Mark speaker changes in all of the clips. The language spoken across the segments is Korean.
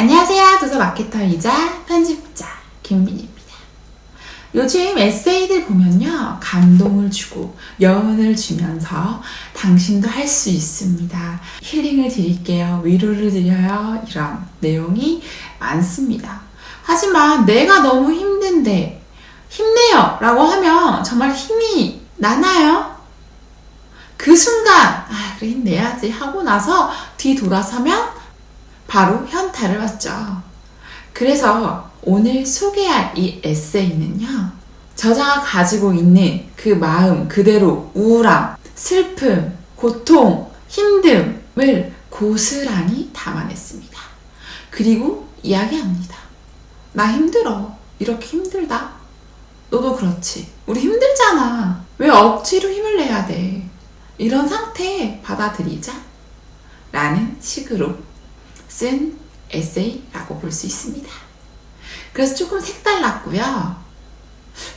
Speaker 1: 안녕하세요. 도서 마케터이자 편집자 김민희입니다. 요즘 에세이들 보면요, 감동을 주고 여운을 주면서 당신도 할 수 있습니다, 힐링을 드릴게요, 위로를 드려요, 이런 내용이 많습니다. 하지만 내가 너무 힘든데 힘내요 라고 하면 정말 힘이 나나요? 그 순간 그래 힘내야지 하고 나서 뒤돌아서면 바로 현타를 받죠. 그래서 오늘 소개할 이 에세이는요, 저자가 가지고 있는 그 마음 그대로 우울함, 슬픔, 고통, 힘듦을 고스란히 담아냈습니다. 그리고 이야기합니다. 나 힘들어. 이렇게 힘들다. 너도 그렇지. 우리 힘들잖아. 왜 억지로 힘을 내야 돼. 이런 상태 받아들이자 라는 식으로 쓴 에세이라고 볼 수 있습니다. 그래서 조금 색달랐고요.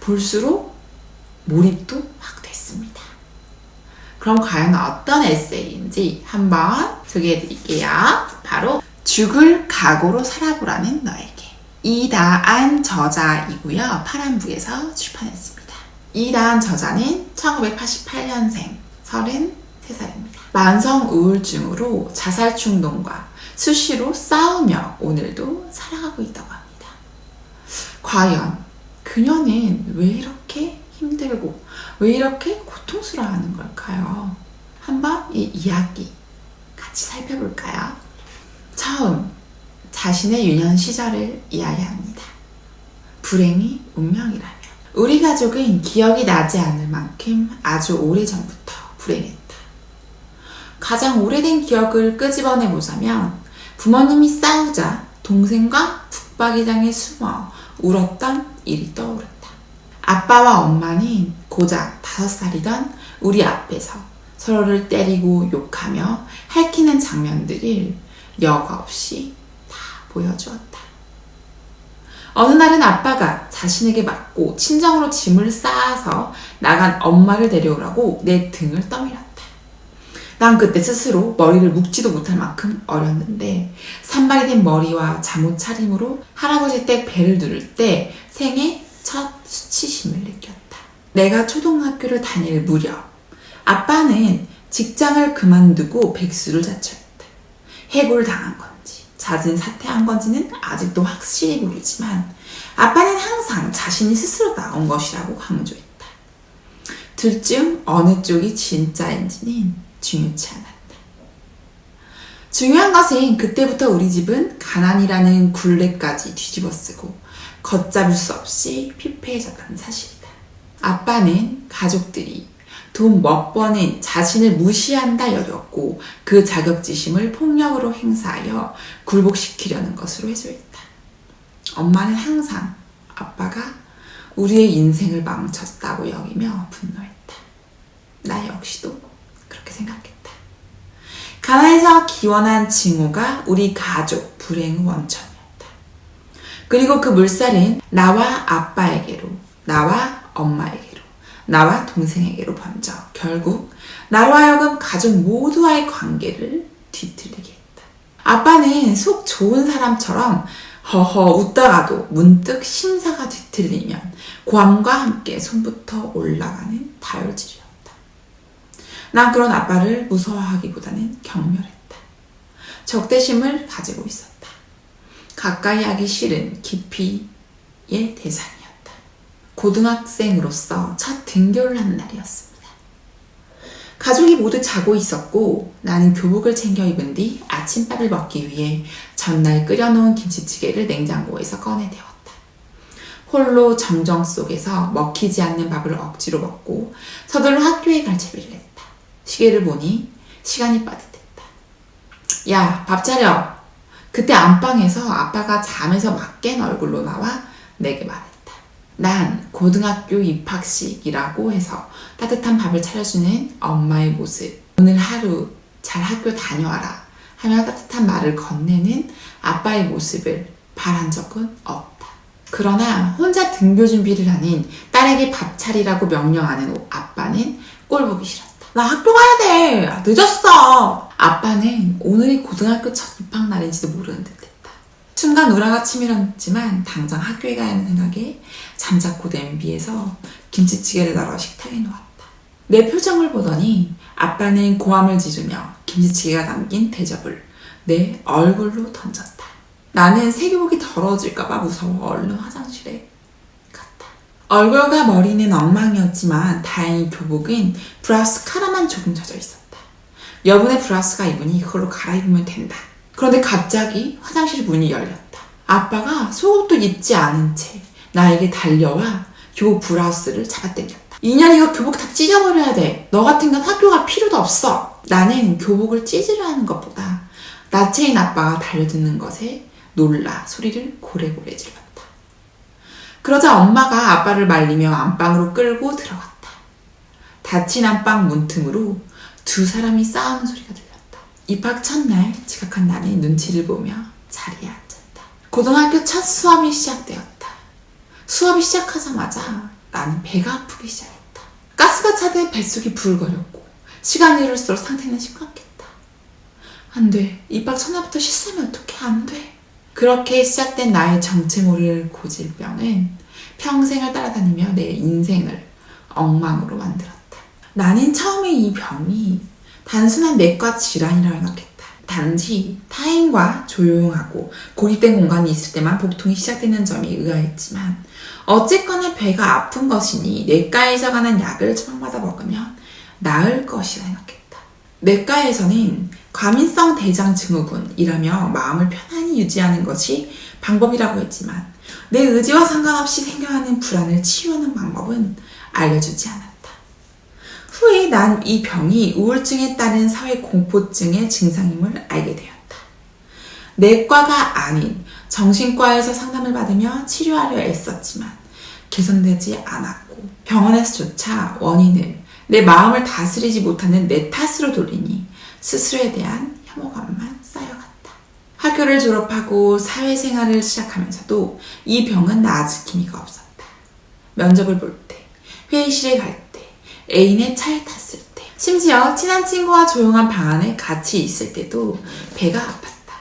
Speaker 1: 볼수록 몰입도 확 됐습니다. 그럼 과연 어떤 에세이인지 한번 소개해 드릴게요. 바로 죽을 각오로 살아보라는 너에게. 이다안 저자이고요. 파란북에서 출판했습니다. 이다안 저자는 1988년생 33살입니다. 만성 우울증으로 자살 충동과 수시로 싸우며 오늘도 살아가고 있다고 합니다. 과연 그녀는 왜 이렇게 힘들고 왜 이렇게 고통스러워하는 걸까요? 한번 이 이야기 같이 살펴볼까요? 처음 자신의 유년 시절을 이야기합니다. 불행이 운명이라면. 우리 가족은 기억이 나지 않을 만큼 아주 오래전부터 불행했다. 가장 오래된 기억을 끄집어내보자면 부모님이 싸우자 동생과 북박이장에 숨어 울었던 일이 떠오른다. 아빠와 엄마는 고작 5살이던 우리 앞에서 서로를 때리고 욕하며 핥히는 장면들을 여과 없이 다 보여주었다. 어느 날은 아빠가 자신에게 맞고 친정으로 짐을 쌓아서 나간 엄마를 데려오라고 내 등을 떠밀었다. 난 그때 스스로 머리를 묶지도 못할 만큼 어렸는데 산발이 된 머리와 잠옷 차림으로 할아버지 댁 배를 누를 때 생애 첫 수치심을 느꼈다. 내가 초등학교를 다닐 무렵 아빠는 직장을 그만두고 백수를 자처했다. 해고를 당한 건지 잦은 사퇴한 건지는 아직도 확실히 모르지만 아빠는 항상 자신이 스스로 나온 것이라고 강조했다. 둘 중 어느 쪽이 진짜인지는 중요치 않았다. 중요한 것은 그때부터 우리 집은 가난이라는 굴레까지 뒤집어 쓰고 걷잡을 수 없이 피폐해졌다는 사실이다. 아빠는 가족들이 돈 몇 번은 자신을 무시한다 여겼고 그 자격지심을 폭력으로 행사하여 굴복시키려는 것으로 해소했다. 엄마는 항상 아빠가 우리의 인생을 망쳤다고 여기며 분노했다. 나 역시도 그렇게 생각했다. 가난에서 기원한 징후가 우리 가족 불행의 원천이었다. 그리고 그 물살은 나와 아빠에게로, 나와 엄마에게로, 나와 동생에게로 번져 결국 나로 하여금 가족 모두와의 관계를 뒤틀리게 했다. 아빠는 속 좋은 사람처럼 허허 웃다가도 문득 심사가 뒤틀리면 고함과 함께 손부터 올라가는 다혈질이었다. 난 그런 아빠를 무서워하기보다는 경멸했다. 적대심을 가지고 있었다. 가까이 하기 싫은 깊이의 대상이었다. 고등학생으로서 첫 등교를 하는 날이었습니다. 가족이 모두 자고 있었고 나는 교복을 챙겨 입은 뒤 아침밥을 먹기 위해 전날 끓여놓은 김치찌개를 냉장고에서 꺼내대었다. 홀로 정정 속에서 먹히지 않는 밥을 억지로 먹고 서둘러 학교에 갈 채비를 했다. 시계를 보니 시간이 빠듯했다. 야, 밥 차려. 그때 안방에서 아빠가 잠에서 막 깬 얼굴로 나와 내게 말했다. 난 고등학교 입학식이라고 해서 따뜻한 밥을 차려주는 엄마의 모습, 오늘 하루 잘 학교 다녀와라 하며 따뜻한 말을 건네는 아빠의 모습을 바란 적은 없다. 그러나 혼자 등교 준비를 하는 딸에게 밥 차리라고 명령하는 아빠는 꼴보기 싫었다. 나 학교 가야 돼. 늦었어. 아빠는 오늘이 고등학교 첫 입학 날인지도 모르는 듯 했다. 순간 우라가 치밀었지만 당장 학교에 가야 하는 생각에 잠자코 냄비에서 김치찌개를 널어 식탁에 놓았다. 내 표정을 보더니 아빠는 고함을 지르며 김치찌개가 담긴 대접을 내 얼굴로 던졌다. 나는 세교복이 더러워질까봐 무서워 얼른 화장실에 갔다. 얼굴과 머리는 엉망이었지만 다행히 교복은 브라우스 카라만 조금 젖어 있었다. 여분의 브라우스가 입으니 이걸로 갈아입으면 된다. 그런데 갑자기 화장실 문이 열렸다. 아빠가 속옷도 입지 않은 채 나에게 달려와 교복 브라우스를 잡아당겼다. 이년 이거 교복 다 찢어버려야 돼. 너 같은 건 학교 갈 필요도 없어. 나는 교복을 찢으려 하는 것보다 나체인 아빠가 달려드는 것에 놀라 소리를 고래고래 질렀다. 그러자 엄마가 아빠를 말리며 안방으로 끌고 들어갔다. 닫힌 안방 문틈으로 두 사람이 싸우는 소리가 들렸다. 입학 첫날 지각한 나는 눈치를 보며 자리에 앉았다. 고등학교 첫 수업이 시작되었다. 수업이 시작하자마자 나는 배가 아프기 시작했다. 가스가 차듯 뱃속이 부글거렸고 시간이 흐를수록 상태는 심각했다. 안 돼. 입학 첫날부터 실수하면 어떡해. 안 돼. 그렇게 시작된 나의 정체 모를 고질병은 평생을 따라다니며 내 인생을 엉망으로 만들었다. 나는 처음에 이 병이 단순한 내과 질환이라고 생각했다. 단지 타인과 조용하고 고립된 공간이 있을 때만 복통이 시작되는 점이 의아했지만 어쨌거나 배가 아픈 것이니 내과에서 가는 약을 처방받아 먹으면 나을 것이라 생각했다. 내과에서는 과민성 대장 증후군이라며 마음을 편안히 유지하는 것이 방법이라고 했지만 내 의지와 상관없이 생겨나는 불안을 치유하는 방법은 알려주지 않았다. 후에 난 이 병이 우울증에 따른 사회 공포증의 증상임을 알게 되었다. 내과가 아닌 정신과에서 상담을 받으며 치료하려 애썼지만 개선되지 않았고 병원에서조차 원인을 내 마음을 다스리지 못하는 내 탓으로 돌리니 스스로에 대한 혐오감만 쌓여갔다. 학교를 졸업하고 사회생활을 시작하면서도 이 병은 나아질 기미가 없었다. 면접을 볼 때, 회의실에 갈 때, 애인의 차에 탔을 때, 심지어 친한 친구와 조용한 방 안에 같이 있을 때도 배가 아팠다.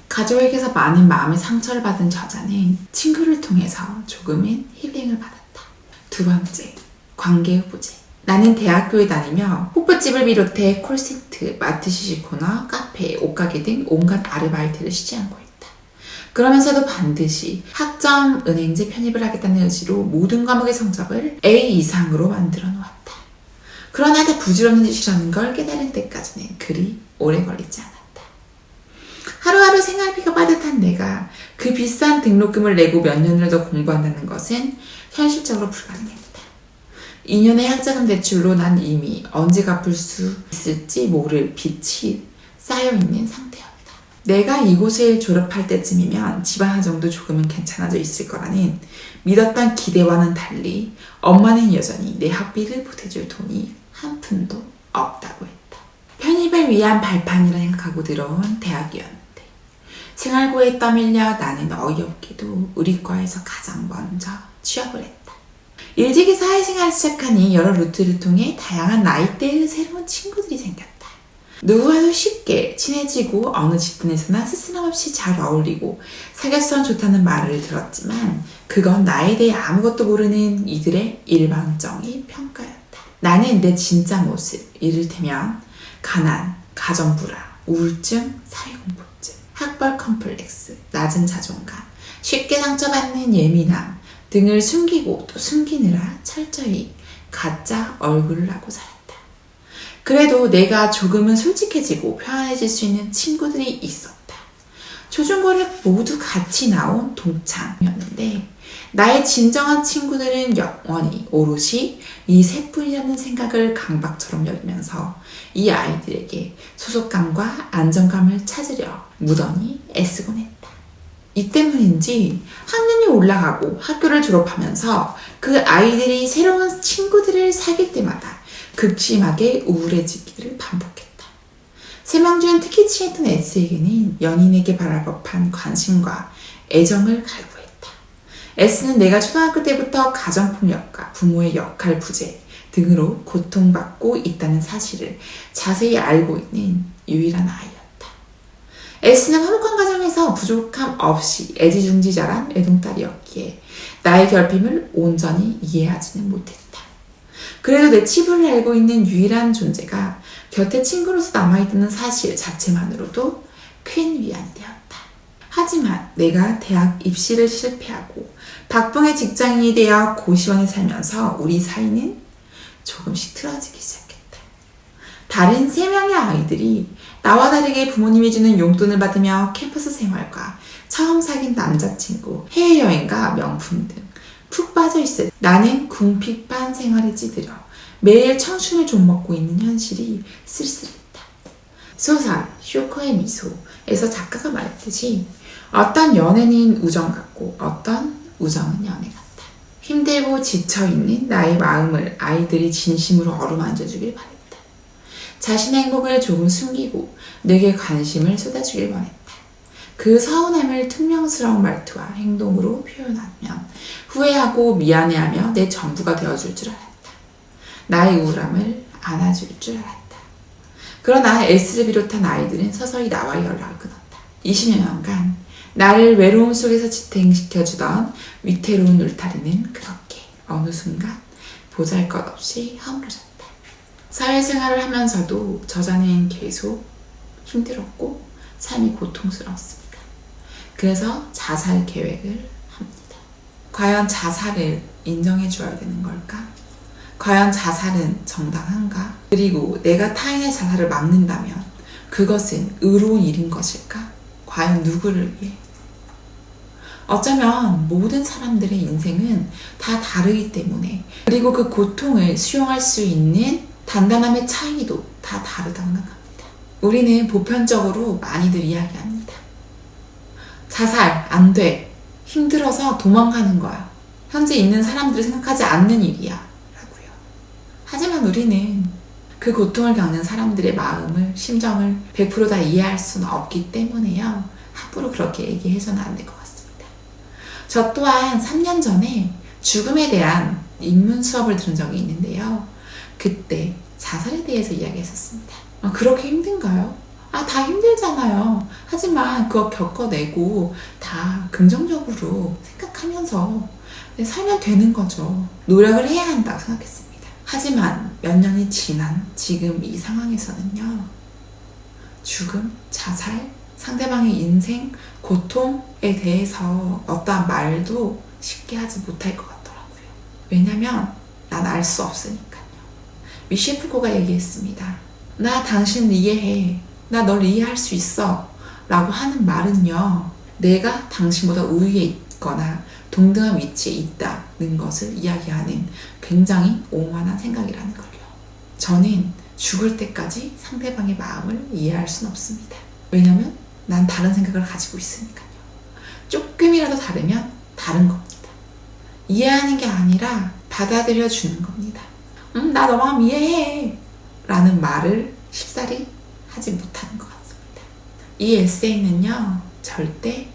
Speaker 1: 가족에게서 많은 마음의 상처를 받은 저자는 친구를 통해서 조금은 힐링을 받았다. 두 번째, 관계 후보제. 나는 대학교에 다니며 호프집을 비롯해 콜센트, 마트 시식코너, 카페, 옷가게 등 온갖 아르바이트를 쉬지 않고 있다. 그러면서도 반드시 학점, 은행제 편입을 하겠다는 의지로 모든 과목의 성적을 A 이상으로 만들어 놓았다. 그러나 다 부질없는 짓이라는 걸 깨달은 때까지는 그리 오래 걸리지 않았다. 하루하루 생활비가 빠듯한 내가 그 비싼 등록금을 내고 몇 년을 더 공부한다는 것은 현실적으로 불가능했다. 2년의 학자금 대출로 난 이미 언제 갚을 수 있을지 모를 빚이 쌓여있는 상태였다. 내가 이곳을 졸업할 때쯤이면 집안 사정도 조금은 괜찮아져 있을 거라는 믿었던 기대와는 달리 엄마는 여전히 내 학비를 보태줄 돈이 한 푼도 없다고 했다. 편입을 위한 발판이라 생각하고 들어온 대학이었는데 생활고에 떠밀려 나는 어이없게도 우리 과에서 가장 먼저 취업을 했다. 일찍이 사회생활을 시작하니 여러 루트를 통해 다양한 나이대의 새로운 친구들이 생겼다. 누구와도 쉽게 친해지고 어느 집단에서나 스스럼없이 잘 어울리고 사귀었으면 좋다는 말을 들었지만 그건 나에 대해 아무것도 모르는 이들의 일방적인 평가였다. 나는 내 진짜 모습, 이를테면 가난, 가정불화, 우울증, 사회공포증, 학벌 컴플렉스, 낮은 자존감, 쉽게 상처받는 예민함 등을 숨기고 또 숨기느라 철저히 가짜 얼굴을 하고 살았다. 그래도 내가 조금은 솔직해지고 편안해질 수 있는 친구들이 있었다. 초중고를 모두 같이 나온 동창이었는데 나의 진정한 친구들은 영원히 오롯이 이 셋뿐이라는 생각을 강박처럼 여기면서 이 아이들에게 소속감과 안정감을 찾으려 무던히 애쓰곤 했다. 이 때문인지 학년이 올라가고 학교를 졸업하면서 그 아이들이 새로운 친구들을 사귈 때마다 극심하게 우울해지기를 반복했다. 세명중 특히 친했던 S에게는 연인에게 바랄 법한 관심과 애정을 갈구했다. S는 내가 초등학교 때부터 가정폭력과 부모의 역할 부재 등으로 고통받고 있다는 사실을 자세히 알고 있는 유일한 아이였다. S는 화목한 가정에서 부족함 없이 애지중지 자란 외동딸이었기에 나의 결핍을 온전히 이해하지는 못했다. 그래도 내 치부를 알고 있는 유일한 존재가 곁에 친구로서 남아있다는 사실 자체만으로도 큰 위안이 되었다. 하지만 내가 대학 입시를 실패하고 박봉의 직장인이 되어 고시원에 살면서 우리 사이는 조금씩 틀어지기 시작했다. 다른 3명의 아이들이 나와 다르게 부모님이 주는 용돈을 받으며 캠퍼스 생활과 처음 사귄 남자친구, 해외여행과 명품 등 푹 빠져있을 때 나는 궁핍한 생활에 찌들어 매일 청춘을 좀먹고 있는 현실이 쓸쓸했다. 소설 쇼커의 미소에서 작가가 말했듯이 어떤 연애는 우정 같고 어떤 우정은 연애 같다. 힘들고 지쳐있는 나의 마음을 아이들이 진심으로 어루만져주길 바랬다. 자신의 행복을 조금 숨기고 내게 관심을 쏟아주길 원했다. 그 서운함을 퉁명스러운 말투와 행동으로 표현하면 후회하고 미안해하며 내 전부가 되어줄 줄 알았다. 나의 우울함을 안아줄 줄 알았다. 그러나 S를 비롯한 아이들은 서서히 나와 연락을 끊었다. 20여 년간 나를 외로움 속에서 지탱시켜주던 위태로운 울타리는 그렇게 어느 순간 보잘것없이 허물어졌다. 사회생활을 하면서도 저자는 계속 힘들었고 삶이 고통스러웠습니다. 그래서 자살 계획을 합니다. 과연 자살을 인정해 줘야 되는 걸까? 과연 자살은 정당한가? 그리고 내가 타인의 자살을 막는다면 그것은 의로운 일인 것일까? 과연 누구를 위해? 어쩌면 모든 사람들의 인생은 다 다르기 때문에, 그리고 그 고통을 수용할 수 있는 단단함의 차이도 다 다르다고 생각합니다. 우리는 보편적으로 많이들 이야기합니다. 자살 안 돼. 힘들어서 도망가는 거야. 현재 있는 사람들을 생각하지 않는 일이야. 라고요. 하지만 우리는 그 고통을 겪는 사람들의 마음을, 심정을 100% 다 이해할 수는 없기 때문에요. 함부로 그렇게 얘기해서는 안 될 것 같습니다. 저 또한 3년 전에 죽음에 대한 입문 수업을 들은 적이 있는데요. 그때 자살에 대해서 이야기했었습니다. 그렇게 힘든가요? 다 힘들잖아요. 하지만 그거 겪어내고 다 긍정적으로 생각하면서 살면 되는 거죠. 노력을 해야 한다고 생각했습니다. 하지만 몇 년이 지난 지금 이 상황에서는요. 죽음, 자살, 상대방의 인생, 고통에 대해서 어떠한 말도 쉽게 하지 못할 것 같더라고요. 왜냐면 난 알 수 없으니까요. 미셸 푸코가 얘기했습니다. 나 당신을 이해해. 나 널 이해할 수 있어. 라고 하는 말은요. 내가 당신보다 우위에 있거나 동등한 위치에 있다는 것을 이야기하는 굉장히 오만한 생각이라는 걸요. 저는 죽을 때까지 상대방의 마음을 이해할 수는 없습니다. 왜냐면 난 다른 생각을 가지고 있으니까요. 조금이라도 다르면 다른 겁니다. 이해하는 게 아니라 받아들여 주는 겁니다. 나 너 마음 이해해. 라는 말을 쉽사리 하지 못하는 것 같습니다. 이 에세이는요. 절대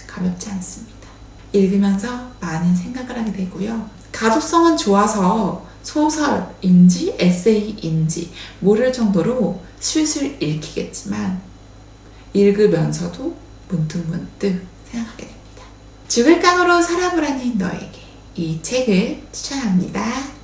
Speaker 1: 가볍지 않습니다. 읽으면서 많은 생각을 하게 되고요. 가독성은 좋아서 소설인지 에세이인지 모를 정도로 술술 읽히겠지만 읽으면서도 문득문득 생각하게 됩니다. 죽을 깡으로 살아보라는 너에게 이 책을 추천합니다.